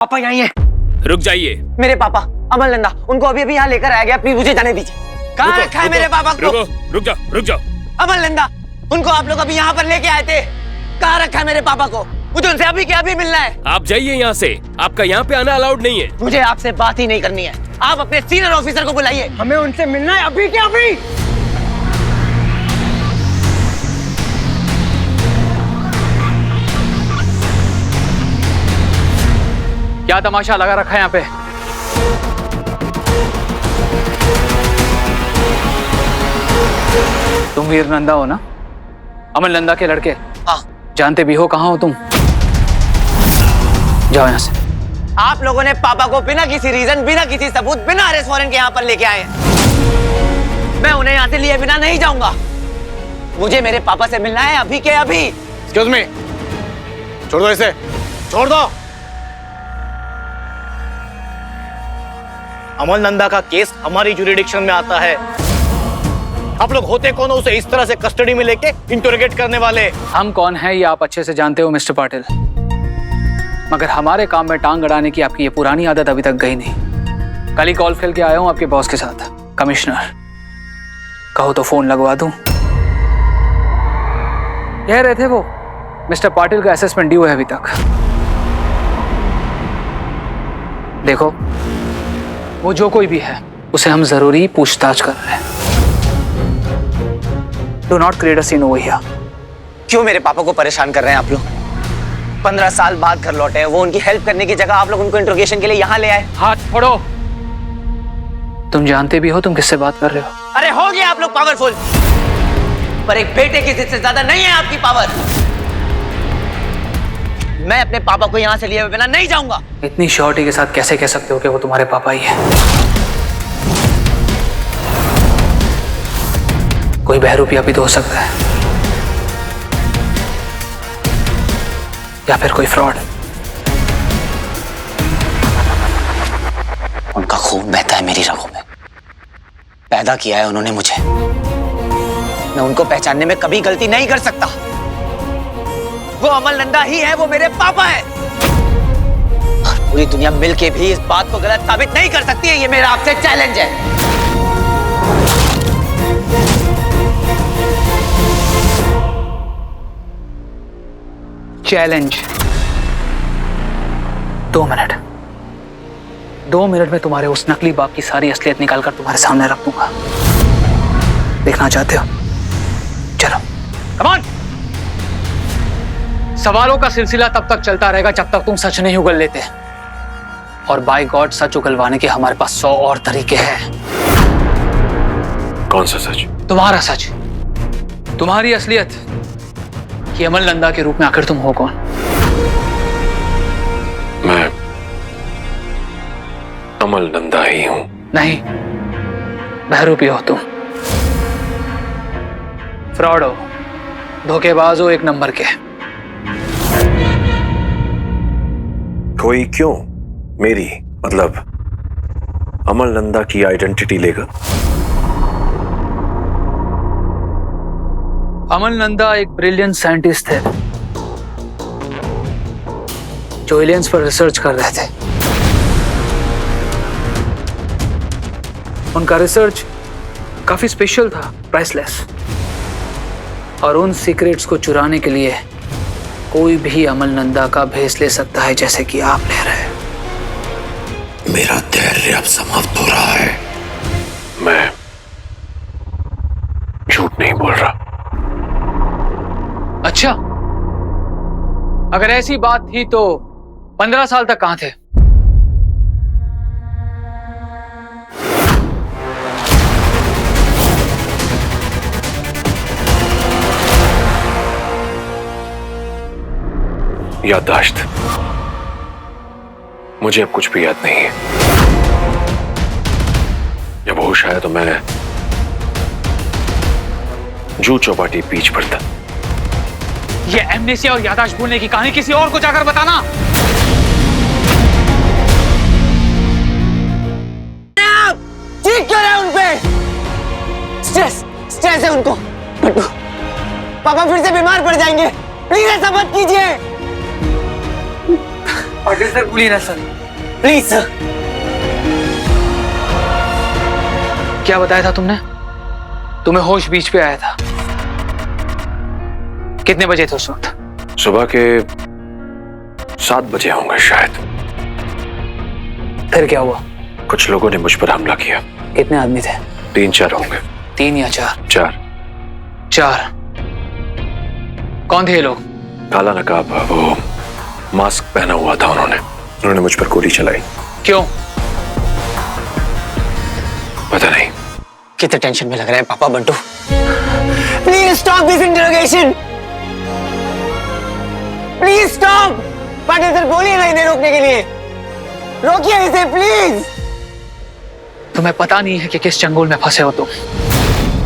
पापा यहीं है। रुक जाइए। मेरे पापा अमल नंदा, उनको अभी अभी यहाँ लेकर आया गया, प्लीज मुझे जाने दीजिए। कहाँ रखा है मेरे पापा को? रुक जाओ। अमल नंदा, उनको आप लोग अभी यहाँ पर लेके आए थे। कहाँ रखा है मेरे पापा को? मुझे उनसे अभी के अभी मिलना है। आप जाइए यहाँ से, आपका यहाँ पे आना अलाउड नहीं है। मुझे आपसे बात ही नहीं करनी है, आप अपने सीनियर ऑफिसर को बुलाइए। हमें उनसे मिलना है अभी के अभी। क्या तमाशा लगा रखा है यहाँ पे? तुम वीर नंदा हो ना, अमल नंदा के लड़के? हाँ। जानते भी हो कहाँ हो तुम? जाओ यहाँ से। आप लोगों ने पापा को बिना किसी रीजन, बिना किसी सबूत, बिना अरेस्ट वारंट के यहाँ पर लेके आए। मैं उन्हें यहाँ से लिए बिना नहीं जाऊंगा। मुझे मेरे पापा से मिलना है अभी के अभी। एक्सक्यूज मी, छोड़ दो इसे, छोड़ दो। अमल नंदा का केस हमारी ज्यूरिडिक्शन में आता है। आप लोग होते कौन हो उसे इस तरह से कस्टडी में लेके इंटरोगेट करने वाले? हम कौन है ये आप अच्छे से जानते हो मिस्टर पाटिल, मगर हमारे काम में टांग अड़ाने की आपकी ये पुरानी आदत अभी तक गई नहीं। कल ही कॉल खेल के आया हूं आपके बॉस के साथ, कमिश्नर। कहो तो फोन लगवा दूं। कह रहे थे वो मिस्टर पाटिल का असेसमेंट ड्यू है अभी तक। देखो, वो जो कोई भी है उसे हम जरूरी पूछताछ कर रहे हैं। Do not create a seen over here. क्यों मेरे पापा को परेशान कर रहे हैं आप लोग? 15 साल बाद घर लौटे हैं वो, उनकी हेल्प करने की जगह आप लोग उनको इंट्रोगेशन के लिए यहाँ ले आए। हाथ छोड़ो। तुम जानते भी हो तुम किससे बात कर रहे हो? अरे हो गया आप लोग पावरफुल, पर एक बेटे की जिद से ज्यादा नहीं है आपकी पावर। मैं अपने पापा को यहाँ से लिए बिना नहीं जाऊंगा। इतनी श्योरिटी के साथ कैसे कह सकते हो कि वो तुम्हारे पापा ही है? कोई बहरूपिया भी तो हो सकता है, या फिर कोई फ्रॉड। उनका खून बहता है मेरी रगों में। पैदा किया है उन्होंने मुझे, मैं उनको पहचानने में कभी गलती नहीं कर सकता। वो अमल नंदा ही है, वो मेरे पापा है। और पूरी दुनिया मिलके भी इस बात को गलत साबित नहीं कर सकती है। ये मेरा आपसे चैलेंज है। चैलेंज। 2 मिनट। 2 मिनट में तुम्हारे उस नकली बाप की सारी असलियत निकालकर तुम्हारे सामने रख दूंगा। देखना चाहते हो? चलो, कम ऑन। सवालों का सिलसिला तब तक चलता रहेगा जब तक तुम सच नहीं उगल लेते, और बाय गॉड सच उगलवाने के हमारे पास 100 और तरीके हैं। कौन सा सच? तुम्हारा सच, तुम्हारी असलियत, कि अमल नंदा के रूप में आखिर तुम हो कौन? मैं अमल नंदा ही हूं। नहीं, बहरूपी हो तुम, फ्रॉड हो, धोखेबाज हो एक नंबर के। कोई क्यों मेरी, मतलब अमल नंदा की आइडेंटिटी लेगा? अमल नंदा एक ब्रिलियंट साइंटिस्ट थे जो एलियंस पर रिसर्च कर रहे थे। उनका रिसर्च काफी स्पेशल था, प्राइसलेस, और उन सीक्रेट्स को चुराने के लिए कोई भी अमल नंदा का भेस ले सकता है, जैसे कि आप ले रहे हैं। मेरा धैर्य अब समाप्त हो रहा है। मैं झूठ नहीं बोल रहा। अच्छा, अगर ऐसी बात थी तो 15 साल तक कहां थे? याददाश्त, मुझे अब कुछ भी याद नहीं है। जब होश आया तो मैं जू चौपाटी बीच पर था। ये एमनेसिया और याददाश्त भूलने की कहानी किसी और को जाकर बताना। ठीक क्यों रहे उन पे? स्ट्रेस है उनको। पापा फिर से बीमार पड़ जाएंगे, प्लीज ऐसा मत कीजिए। पाटिल सर बोलिए ना सर। Please sir. क्या बताया था तुमने? तुम्हें होश बीच पे आया था। कितने बजे थे उस वक्त? सुबह के 7 बजे होंगे शायद। फिर क्या हुआ? कुछ लोगों ने मुझ पर हमला किया। कितने आदमी थे? 3-4 होंगे। 3 या 4? 4। कौन थे ये लोग? काला नकाब, वो मास्क पहना हुआ था उन्होंने मुझ पर गोली चलाई। क्यों? पता नहीं। कितने टेंशन में लग रहे हैं पापा Bantu. Please stop this interrogation. Please stop. Patil sir बोलिए ना इन्हें रोकने के लिए। रोकिए इसे प्लीज। तुम्हें पता नहीं है कि किस चंगुल में फंसे हो तुम?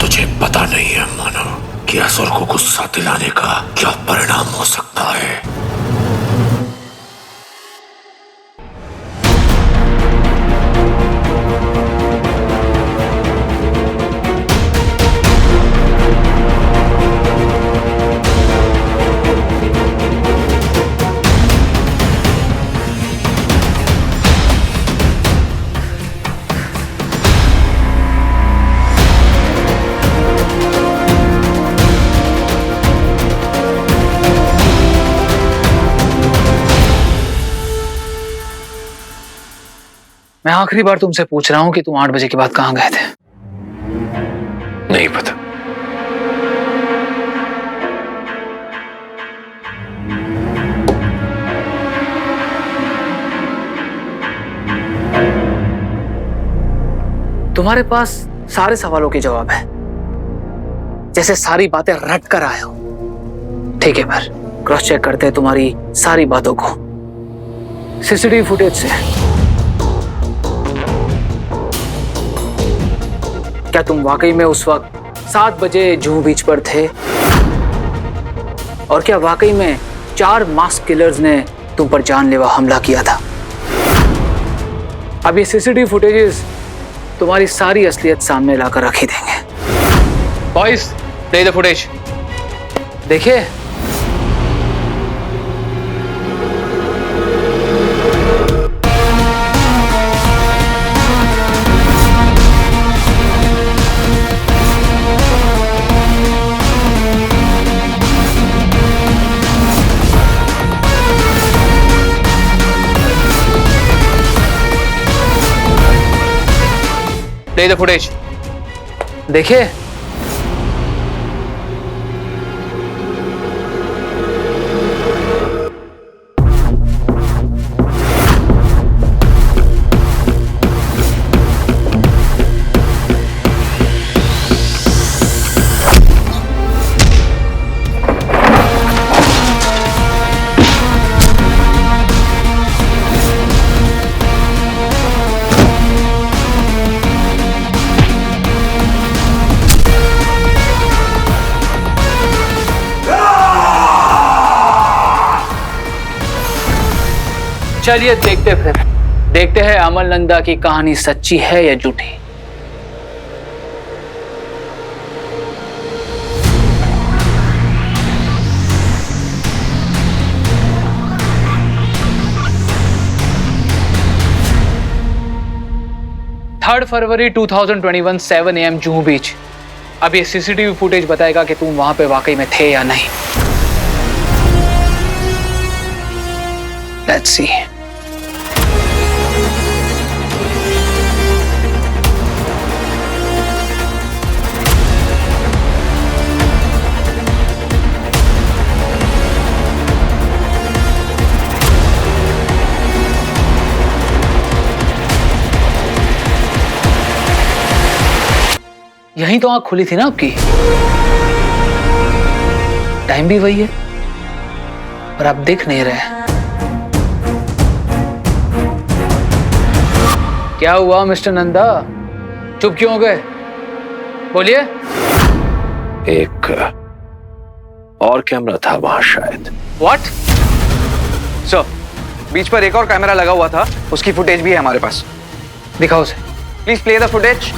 तुझे पता नहीं है मानव कि असुर को गुस्सा दिलाने का क्या परिणाम हो सकता है। मैं आखिरी बार तुमसे पूछ रहा हूं कि तुम 8 बजे के बाद कहां गए थे? नहीं पता। तुम्हारे पास सारे सवालों के जवाब है, जैसे सारी बातें रट कर आए हो। ठीक है, पर क्रॉस चेक करते हैं तुम्हारी सारी बातों को सीसीटीवी फुटेज से। क्या तुम वाकई में उस वक्त 7 बजे जुहू बीच पर थे? और क्या वाकई में 4 मास्क किलर्स ने तुम पर जानलेवा हमला किया था? अब ये सीसीटीवी फुटेजेस तुम्हारी सारी असलियत सामने लाकर रख ही देंगे। Boys, play the footage. देखिए, प्ले द फुटेज। देखिए, चलिए देखते हैं अमल नंदा की कहानी सच्ची है या झूठी। फरवरी 2021 7 AM जुहू बीच। अब ये सीसीटीवी फुटेज बताएगा कि तुम वहां पे वाकई में थे या नहीं। Let's see. यहीं तो आंख खुली थी ना आपकी? टाइम भी वही है, पर आप दिख नहीं रहे। क्या हुआ मिस्टर नंदा? चुप क्यों हो गए? बोलिए। एक और कैमरा था वहां शायद। व्हाट? सर, बीच पर एक और कैमरा लगा हुआ था, उसकी फुटेज भी है हमारे पास। दिखाओ उसे। Please play the footage.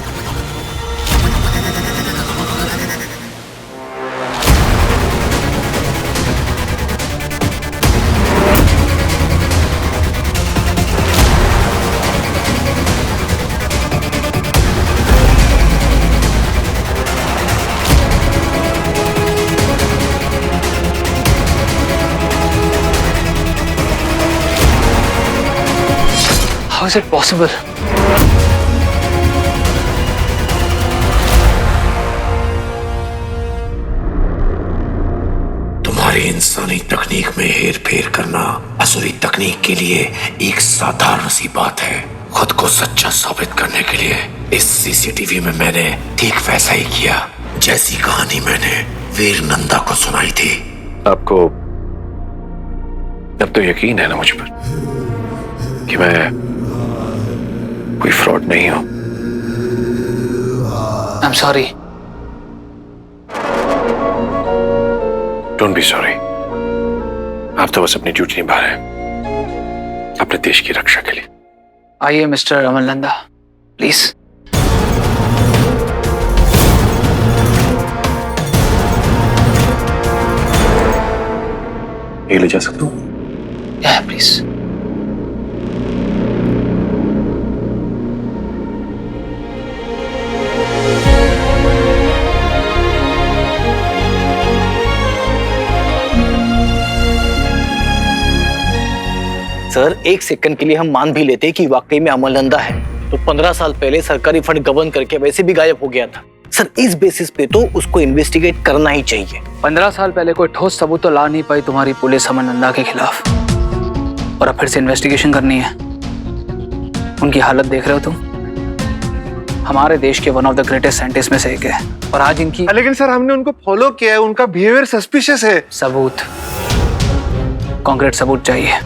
How is it possible? तुम्हारी इंसानी तकनीक में हेर फेर करना असुरी तकनीक के लिए एक साधारण सी बात है। खुद को सच्चा साबित करने के लिए इस सीसीटीवी में मैंने ठीक वैसा ही किया जैसी कहानी मैंने वीर नंदा को सुनाई थी। आपको अब तो यकीन है ना मुझ पर कि मैं कोई फ्रॉड नहीं हूं? I'm sorry. Don't be sorry. आप तो बस अपनी ड्यूटी निभा रहे हैं अपने देश की रक्षा के लिए। आइए मिस्टर अमल नंदा, प्लीज। ये ले जा सकता हूँ? प्लीज। सर, एक सेकंड के लिए हम मान भी लेते कि वाकई में अमल नंदा है तो 15 साल पहले सरकारी फंड गबन करके वैसे भी गायब हो गया था। सर, इस बेसिस पे तो उसको इन्वेस्टिगेट करना ही चाहिए। 15 साल पहले कोई ठोस सबूत तो ला नहीं पाई तुम्हारी पुलिस अमल नंदा के खिलाफ, और अब फिर से इन्वेस्टिगेशन करनी है। उनकी हालत देख रहे हो तुम? हमारे देश के one of the greatest scientist में से एक है, और आज इनकी। लेकिन सर, हमने उनको फॉलो किया है, उनका बिहेवियर सस्पिशियस है। सबूत, कॉन्क्रीट सबूत चाहिए,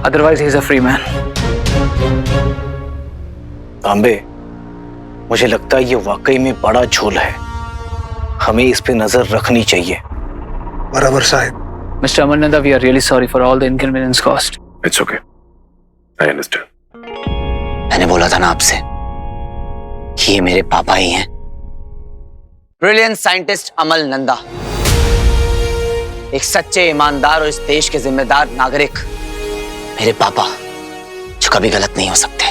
otherwise he is a free man. तांबे, मुझे लगता है ये वाकई में बड़ा झोल है, हमें इस पे नजर रखनी चाहिए। बराबर साहब। Mr. Amal Nanda, we are really sorry for all the inconvenience caused. It's okay. I understand. मैंने बोला था ना आपसे कि ये मेरे पापा ही हैं। ब्रिलियंट साइंटिस्ट अमल नंदा, एक सच्चे ईमानदार और इस देश के जिम्मेदार नागरिक, मेरे पापा जो कभी गलत नहीं हो सकते।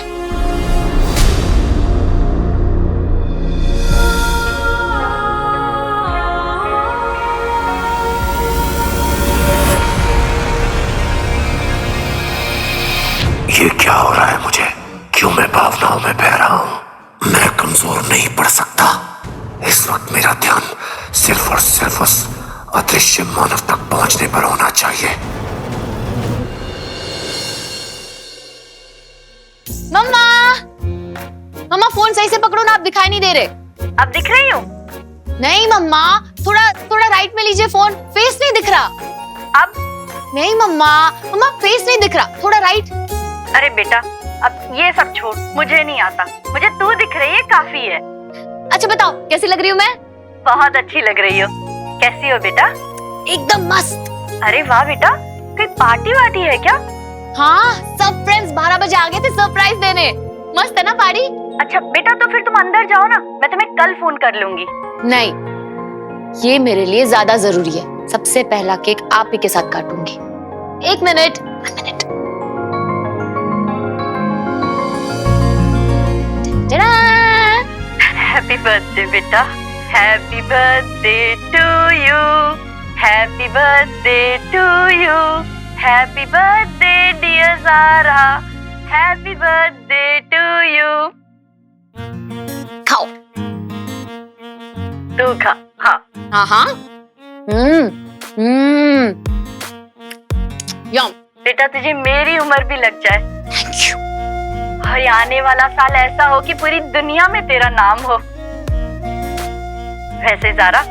ये क्या हो रहा है मुझे? क्यों मैं भावनाओं में बह रहा हूं? मैं कमजोर नहीं पड़ सकता। इस वक्त मेरा ध्यान सिर्फ और सिर्फ उस अदृश्य मानव तक पहुंचने पर होना चाहिए। मम्मा, मम्मा फोन सही से पकड़ो ना, आप दिखाई नहीं दे रहे। अब दिख रही हूँ? नहीं मम्मा, थोड़ा थोड़ा राइट में लीजिए फोन, फेस नहीं दिख रहा। अब? नहीं मम्मा, मम्मा फेस नहीं दिख रहा, थोड़ा राइट। अरे बेटा, अब ये सब छोड़, मुझे नहीं आता, मुझे तू दिख रही है काफी है। अच्छा बताओ, कैसी लग रही हूँ मैं? बहुत अच्छी लग रही हो। कैसी हो बेटा? एकदम मस्त। अरे वाह बेटा, कोई पार्टी वार्टी है क्या? हाँ, सब फ्रेंड्स 12 बजे आ गए थे सरप्राइज देने। मस्त है ना पार्टी? अच्छा बेटा, तो फिर तुम अंदर जाओ ना, मैं तुम्हें कल फोन कर लूंगी। नहीं, ये मेरे लिए ज्यादा जरूरी है। सबसे पहला केक आप ही के साथ काटूंगी। एक मिनट, 1 मिनट। हैप्पी बर्थडे बेटा, happy birthday to you, happy birthday to you, happy birthday dear Zara, happy birthday to you. खाओ। तू खा। हाँ हाँ हाँ। यम। बेटा, तुझे मेरी उम्र भी लग जाए। Thank you. और ये आने वाला साल ऐसा हो कि पूरी दुनिया में तेरा नाम हो। वैसे ज़ारा,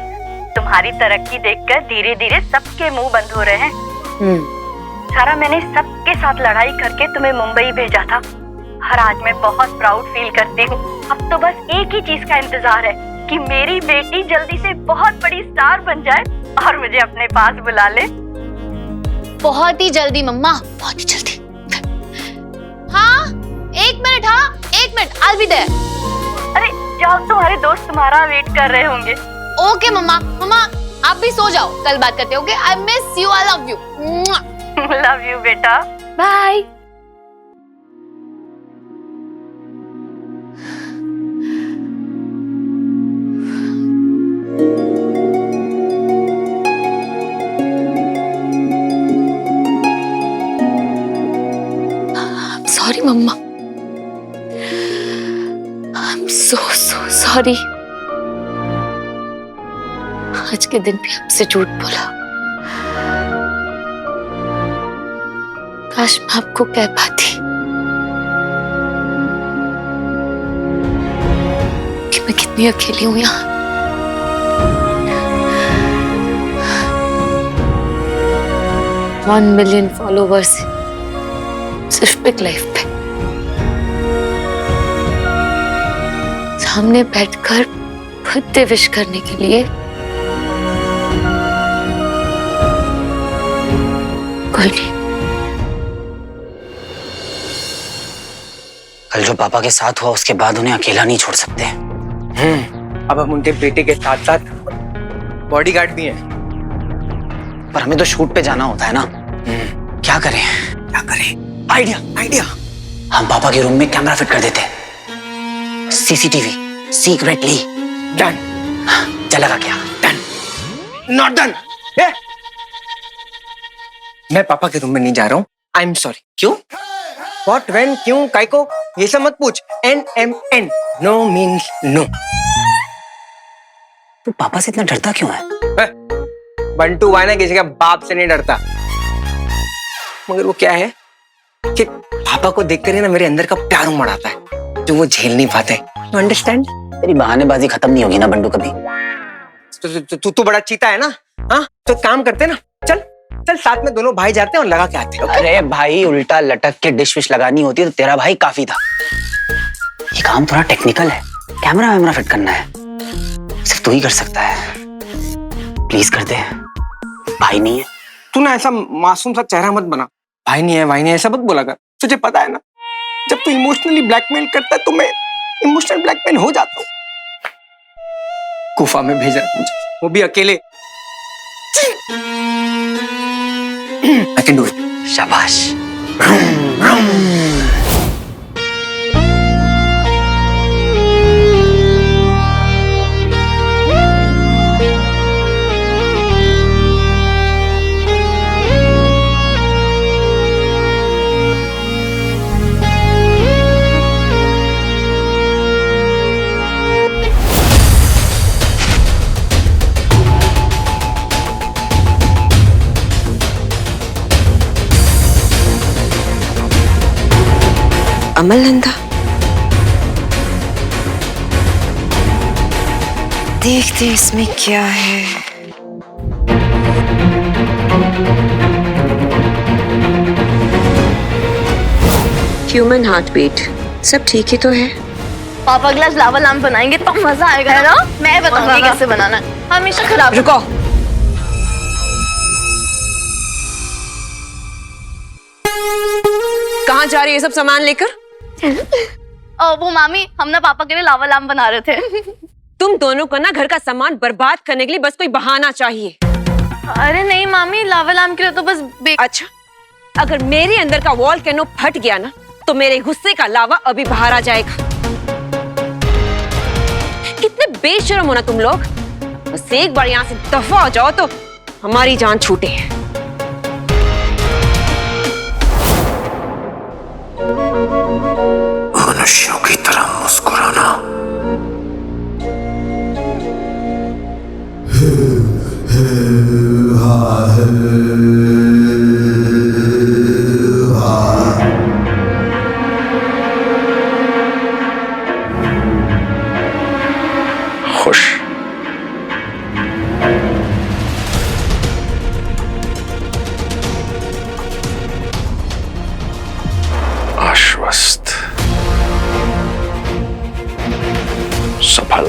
तुम्हारी तरक्की देखकर धीरे धीरे सबके मुंह बंद हो रहे हैं। सारा, मैंने सबके साथ लड़ाई करके तुम्हें मुंबई भेजा था, और आज मैं बहुत प्राउड फील करती हूँ। अब तो बस एक ही चीज का इंतजार है कि मेरी बेटी जल्दी से बहुत बड़ी स्टार बन जाए और मुझे अपने पास बुला ले। बहुत ही जल्दी मम्मा, बहुत ही जल्दी। हाँ, 1 मिनट। हाँ, 1 मिनट, I'll be there। अरे जाओ, तुम्हारे दोस्त तुम्हारा वेट कर रहे होंगे। ओके मम्मा। मम्मा आप भी सो जाओ, कल बात करते हैं। Okay, I miss you, I love you. Love you बेटा, बाय। सॉरी मम्मा, आई एम सो सॉरी। आज के दिन भी आपसे झूठ बोला। काश मैं आपको कह पाती कि मैं कितनी अकेली हूं यहाँ। $1 मिलियन फॉलोवर्स सिर्फ बिग लाइफ पे, सामने बैठकर बर्थडे विश करने के लिए कोई नहीं। कल जो पापा के साथ हुआ उसके बाद उन्हें अकेला नहीं छोड़ सकते। अब हम उनके बेटे के साथ साथ बॉडीगार्ड भी हैं। पर हमें तो शूट पे जाना होता है ना। क्या करें? आइडिया। हम पापा के रूम में कैमरा फिट कर देते हैं, सीसीटीवी सीक्रेटली। डन। चलेगा क्या? डन। Not done. मैं पापा के रूम में नहीं जा रहा हूँ। I am sorry. क्यों? व्हाट, व्हेन, क्यों, काय को, ये सब मत पूछ। NMN, no means no. तू पापा से इतना डरता क्यों है? बंटू वाना किसी का बाप से नहीं डरता, मगर वो क्या है कि पापा को देखकर ही ना मेरे अंदर का प्यार उमड़ आता है जो वो झेल नहीं पाते। You understand? तेरी बहानेबाजी खत्म नहीं होगी ना बंटू कभी। तू बड़ा चीता है ना। हाँ तो काम करते ना, चल साथ में दोनों भाई जाते हैं और लगा के आते हैं। अरे भाई, उल्टा लटक के डिश विश लगानी होती है तो तेरा भाई काफी था। ये काम थोड़ा टेक्निकल है, कैमरा वैमरा फिट करना है, सिर्फ तू ही कर सकता है। प्लीज कर दे, भाई नहीं है। तू ना ऐसा मासूम सा चेहरा मत बना। भाई नहीं है ऐसा मत बोला कर। तुझे पता है ना, जब तू इमोशनली ब्लैकमेल करता है तो मैं इमोशनल ब्लैकमेल हो जाता हूँ। गुफा में भेजा मुझे, वो भी अकेले। I can do it. शाबाश। अमल नंदा, देखते इसमें क्या है। ह्यूमन हार्ट बीट सब ठीक ही तो है। पापा ग्लास लावा लैम्प बनाएंगे तो मजा आएगा है ना? मैं बताऊंगी कैसे बनाना है। हमेशा खराब। रुको, कहाँ जा रही है सब सामान लेकर? वो मामी, हम ना पापा के लिए लावा लैम्प बना रहे थे। तुम दोनों को ना घर का सामान बर्बाद करने के लिए बस कोई बहाना चाहिए। अरे नहीं मामी, लावा लैम्प के लिए तो बस अच्छा, अगर मेरे अंदर का वॉल्केनो फट गया ना तो मेरे गुस्से का लावा अभी बाहर आ जाएगा। कितने बेशर्म हो ना तुम लोग। बस एक बार यहाँ से दफा हो जाओ तो हमारी जान छूटे। मनुष्यों की तरह मुस्कुराना। खुश। आश्वस्त। सफल।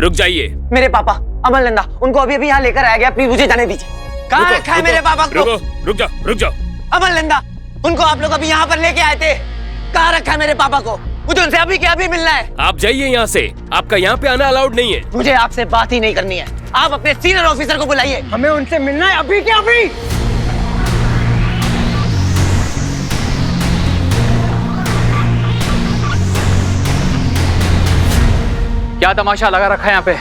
रुक जाइए। मेरे पापा अमल नंदा, उनको अभी अभी यहाँ लेकर आया गया, प्लीज मुझे जाने दीजिए। कहाँ रखा है मेरे पापा को? रुक जाओ। अमल नंदा, उनको आप लोग अभी यहाँ पर लेके आए थे। कहाँ रखा है मेरे पापा को? मुझे उनसे अभी के अभी मिलना है। आप जाइए यहाँ से, आपका यहाँ पे आना अलाउड नहीं है। मुझे आपसे बात ही नहीं करनी है, आप अपने सीनियर ऑफिसर को बुलाइए। हमें उनसे मिलना है अभी के अभी। क्या तमाशा लगा रखा है यहाँ पे?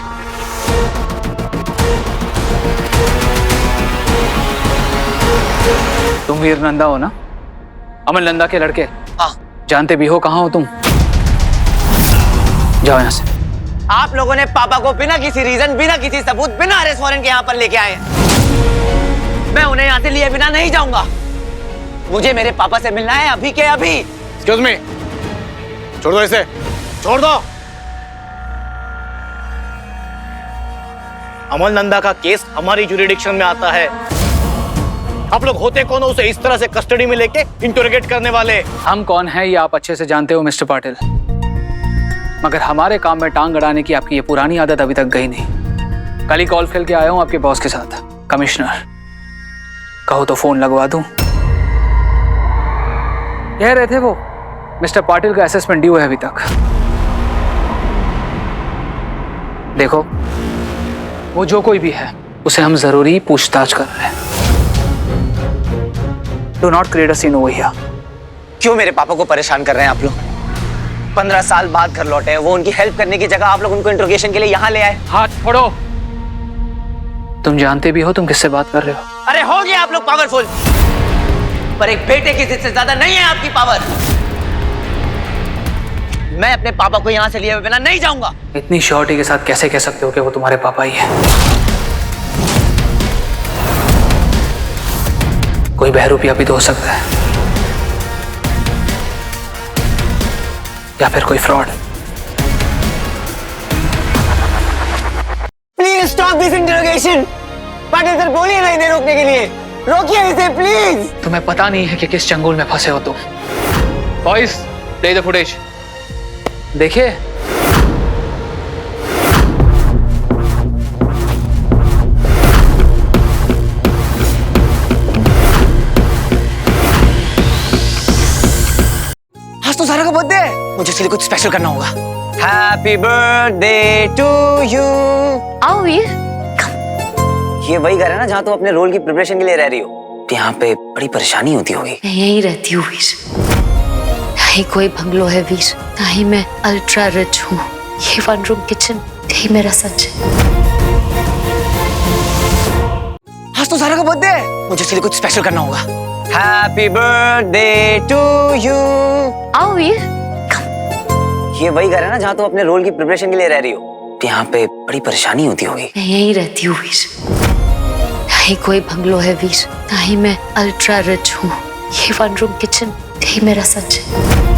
तुम वीर नंदा हो ना, अमल नंदा के लड़के? हाँ। जानते भी हो कहाँ हो तुम? जाओ यहाँ से। आप लोगों ने पापा को बिना किसी रीजन, बिना किसी सबूत, बिना अरेस्ट वारंट के यहाँ पर लेके आए। मैं उन्हें यहाँ से लिए बिना नहीं जाऊंगा। मुझे मेरे पापा से मिलना है अभी के अभी। एक्सक्यूज मी, छोड़ दो इसे, छोड़ दो। अमल नंदा का केस हमारी ज्यूरिडिक्शन में आता है। आप लोग होते कौन हो उसे इस तरह से कस्टडी में लेके इंटरोगेट करने वाले? हम कौन है ये आप अच्छे से जानते हो मिस्टर पाटिल, मगर हमारे काम में टांग अड़ाने की आपकी ये पुरानी आदत अभी तक गई नहीं। कल ही कॉल खेल के आया हूं आपके बॉस के साथ, कमिश्नर। कहो तो फोन लगवा दूं। कह रहे थे वो मिस्टर पाटिल का असेसमेंट ड्यू है अभी तक। देखो, वो जो कोई भी है उसे हम जरूरी पूछताछ कर रहे हैं। Do not create a seen over here. क्यों मेरे पापा को परेशान कर रहे हैं आप लोग? 15 साल बाद घर लौटे हैं वो, उनकी हेल्प करने की जगह आप लोग उनको इंट्रोगेशन के लिए यहाँ ले आए। हाथ छोड़ो। तुम जानते भी हो तुम किससे बात कर रहे हो? अरे हो गया आप लोग पावरफुल, पर एक बेटे की जिद से ज्यादा नहीं है आपकी पावर। मैं अपने पापा को यहाँ से लिए बिना नहीं जाऊंगा। इतनी श्योरिटी के साथ कैसे कह सकते हो कि वो तुम्हारे पापा ही है? कोई बहरूपिया भी तो हो सकता है, या फिर कोई fraud. Please stop this interrogation. Patil sir बोलिए ना इन्हें रोकने के लिए, रोकिए इसे प्लीज। तुम्हें पता नहीं है कि किस चंगुल में फंसे हो तुम। Boys, play the footage. देखिए, आज तो सारा का बर्थडे है, मुझे इसलिए कुछ स्पेशल करना होगा। Happy birthday to you. आओ वीर। ये वही घर है ना जहाँ तुम अपने रोल की प्रिपरेशन के लिए रह रही हो? यहाँ पे बड़ी परेशानी होती होगी। मैं यहीं रहती हूँ वीर। ना ही कोई बंगलो है वीर, ना ही मैं अल्ट्रा रिच हूँ। ये 1 रूम किचन यही मेरा सच है। आज तो सारा का बर्थडे है, मुझे इसलिए कुछ स्पेशल करना होगा। Happy birthday to you. आओ वीर। ये वही घर है ना जहाँ तुम अपने रोल की प्रिपरेशन के लिए रह रही हो? यहाँ पे बड़ी परेशानी होती होगी। मैं यहीं रहती हूँ वीर। ना ही कोई बंगलो है वीर, ना ही मैं अल्ट्रा रिच हूँ। ये 1 रूम किचन यही मेरा सच है।